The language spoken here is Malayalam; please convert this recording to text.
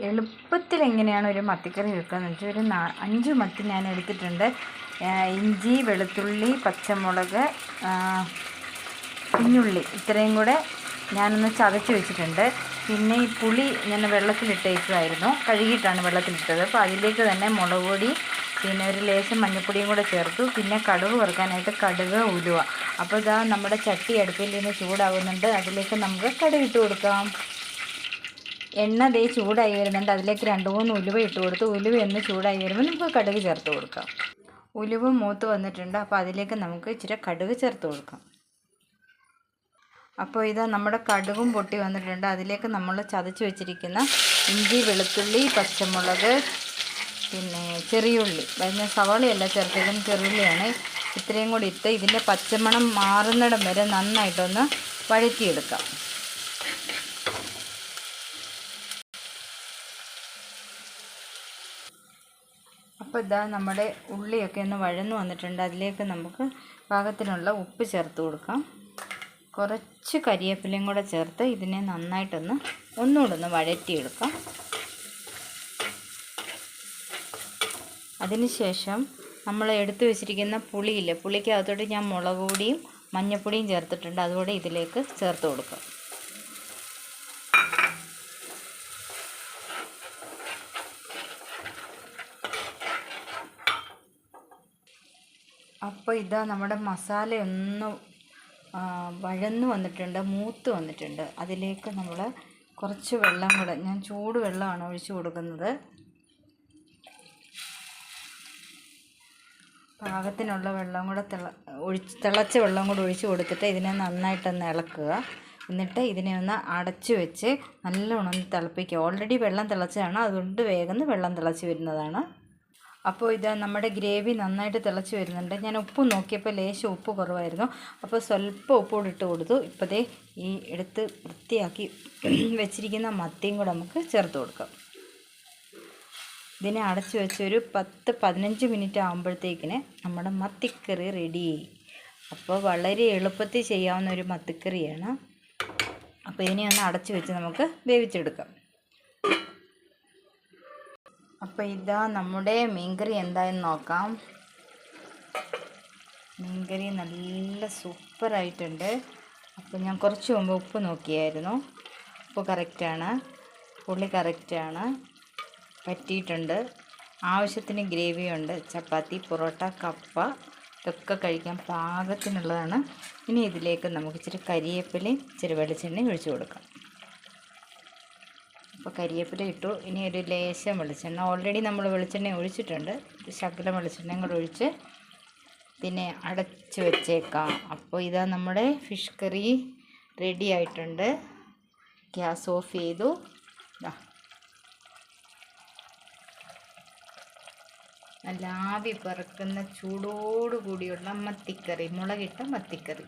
എളുപ്പത്തിൽ എങ്ങനെയാണ് ഒരു മത്തിക്കറി വെക്കുകയെന്ന് വെച്ചാൽ ഒരു 5 മത്തി ഞാൻ എടുത്തിട്ടുണ്ട്. ഇഞ്ചി, വെളുത്തുള്ളി, പച്ചമുളക്, കുഞ്ഞുള്ളി ഇത്രയും കൂടെ ഞാനൊന്ന് ചതച്ച് വെച്ചിട്ടുണ്ട്. പിന്നെ ഈ പുളി ഞാൻ വെള്ളത്തിലിട്ടേക്കുമായിരുന്നു, കഴുകിയിട്ടാണ് വെള്ളത്തിലിട്ടത്. അപ്പോൾ അതിലേക്ക് തന്നെ മുളക് പൊടി, പിന്നെ ഒരു ലേശം മഞ്ഞൾപ്പൊടിയും കൂടെ ചേർത്തു. പിന്നെ കടുക് വറുക്കാനായിട്ട് കടുക്, ഉലുവ. അപ്പോൾ ഇതാ നമ്മുടെ ചട്ടി അടുപ്പിൽ നിന്ന് ചൂടാകുന്നുണ്ട്. അതിലേക്ക് നമുക്ക് കടുക് ഇട്ട് കൊടുക്കാം. എണ്ണ ദേ ചൂടായി വരുന്നുണ്ട്. അതിലേക്ക് 2-3 ഉലുവ ഇട്ട് കൊടുത്തു. ഉലുവ ഒന്ന് ചൂടായി വരുമ്പോൾ നമുക്ക് കടുക് ചേർത്ത് കൊടുക്കാം. ഉലുവ മൂത്ത് വന്നിട്ടുണ്ട്. അപ്പോൾ അതിലേക്ക് നമുക്ക് ഇച്ചിരി കടുക് ചേർത്ത് കൊടുക്കാം. അപ്പോൾ ഇതാ നമ്മുടെ കടുകും പൊട്ടി വന്നിട്ടുണ്ട്. അതിലേക്ക് നമ്മൾ ചതച്ച് വെച്ചിരിക്കുന്ന ഇഞ്ചി, വെളുത്തുള്ളി, പച്ചമുളക്, പിന്നെ ചെറിയുള്ളി, അതിന് സവാളയല്ല ചേർത്തിരിക്കുന്നത്, ചെറിയുള്ളിയാണ്. ഇത്രയും കൂടി ഇട്ട് ഇതിൻ്റെ പച്ചമണം മാറുന്നിടം വരെ നന്നായിട്ടൊന്ന് വഴറ്റിയെടുക്കാം. അപ്പോൾ ഇതാ നമ്മുടെ ഉള്ളിയൊക്കെ ഒന്ന് വഴന്നു വന്നിട്ടുണ്ട്. അതിലേക്ക് നമുക്ക് പാകത്തിനുള്ള ഉപ്പ് ചേർത്ത് കൊടുക്കാം. കുറച്ച് കരിവേപ്പിലയും കൂടെ ചേർത്ത് ഇതിനെ നന്നായിട്ടൊന്ന് ഒന്നുകൂടെ വഴറ്റിയെടുക്കാം. അതിനുശേഷം നമ്മൾ എടുത്തു വെച്ചിരിക്കുന്ന പുളിയില്ലേ, പുളിക്കകത്തോട്ട് ഞാൻ മുളക് പൊടിയും മഞ്ഞൾപ്പൊടിയും ചേർത്തിട്ടുണ്ട്. അതുകൂടെ ഇതിലേക്ക് ചേർത്ത് കൊടുക്കാം. അപ്പോൾ ഇതാ നമ്മുടെ മസാല ഒന്ന് വഴന്നു വന്നിട്ടുണ്ട്, മൂത്ത് വന്നിട്ടുണ്ട്. അതിലേക്ക് നമ്മൾ കുറച്ച് വെള്ളം കൂടെ, ഞാൻ ചൂട് വെള്ളമാണ് ഒഴിച്ച് കൊടുക്കുന്നത്. പാകത്തിനുള്ള വെള്ളം കൂടെ തിളച്ച വെള്ളം കൂടെ ഒഴിച്ച് കൊടുത്തിട്ട് ഇതിനെ നന്നായിട്ടൊന്ന് ഇളക്കുക. എന്നിട്ട് ഇതിനെ ഒന്ന് അടച്ചു വെച്ച് നല്ലോണം തിളപ്പിക്കുക. ഓൾറെഡി വെള്ളം തിളച്ചതാണ്, അതുകൊണ്ട് വേഗം വെള്ളം തിളച്ച് വരുന്നതാണ്. അപ്പോൾ ഇതാ നമ്മുടെ ഗ്രേവി നന്നായിട്ട് തിളച്ച് വരുന്നുണ്ട്. ഞാൻ ഉപ്പ് നോക്കിയപ്പോൾ ലേശം ഉപ്പ് കുറവായിരുന്നു. അപ്പോൾ സ്വല്പം ഉപ്പ് കൂടി ഇട്ട് കൊടുത്തു. ഇപ്പോഴേ ഈ എടുത്ത് വൃത്തിയാക്കി വെച്ചിരിക്കുന്ന മത്തിയും കൂടെ നമുക്ക് ചേർത്ത് കൊടുക്കാം. ഇതിനെ അടച്ചു വെച്ച് ഒരു 10-15 മിനിറ്റ് ആകുമ്പോഴത്തേക്കിന് നമ്മുടെ മത്തിക്കറി റെഡിയായി. അപ്പോൾ വളരെ എളുപ്പത്തിൽ ചെയ്യാവുന്ന ഒരു മത്തിക്കറിയാണ്. അപ്പോൾ ഇതിനെ ഒന്ന് അടച്ചു വെച്ച് നമുക്ക് വേവിച്ചെടുക്കാം. അപ്പോൾ ഇതാ നമ്മുടെ മീൻകറി എന്തായെന്ന് നോക്കാം. മീൻകറി നല്ല സൂപ്പറായിട്ടുണ്ട്. അപ്പോൾ ഞാൻ കുറച്ച് മുമ്പ് ഉപ്പ് നോക്കിയായിരുന്നു. ഉപ്പ് കറക്റ്റാണ്, പുളി കറക്റ്റാണ്, പറ്റിയിട്ടുണ്ട്. ആവശ്യത്തിന് ഗ്രേവിയുണ്ട്. ചപ്പാത്തി, പൊറോട്ട, കപ്പ ഇതൊക്കെ കഴിക്കാൻ പാകത്തിനുള്ളതാണ്. ഇനി ഇതിലേക്ക് നമുക്ക് ഇച്ചിരി കരിവേപ്പിലയും ഇച്ചിരി വെളിച്ചെണ്ണയും ഒഴിച്ച് കൊടുക്കാം. അപ്പോൾ കരിവേപ്പില ഇട്ടു. ഇനി ഒരു ലേശം വെളിച്ചെണ്ണ, ഓൾറെഡി നമ്മൾ വെളിച്ചെണ്ണ ഒഴിച്ചിട്ടുണ്ട്. ഒരു ശകലം വെളിച്ചെണ്ണയും കൂടെ ഒഴിച്ച് ഇതിനെ അടച്ച് വെച്ചേക്കാം. അപ്പോൾ ഇതാ നമ്മുടെ ഫിഷ് കറി റെഡി ആയിട്ടുണ്ട്. ഗ്യാസ് ഓഫ് ചെയ്തു. നല്ല ആവി പറക്കുന്ന ചൂടോടുകൂടിയുള്ള മത്തിക്കറി, മുളകിട്ട മത്തിക്കറി.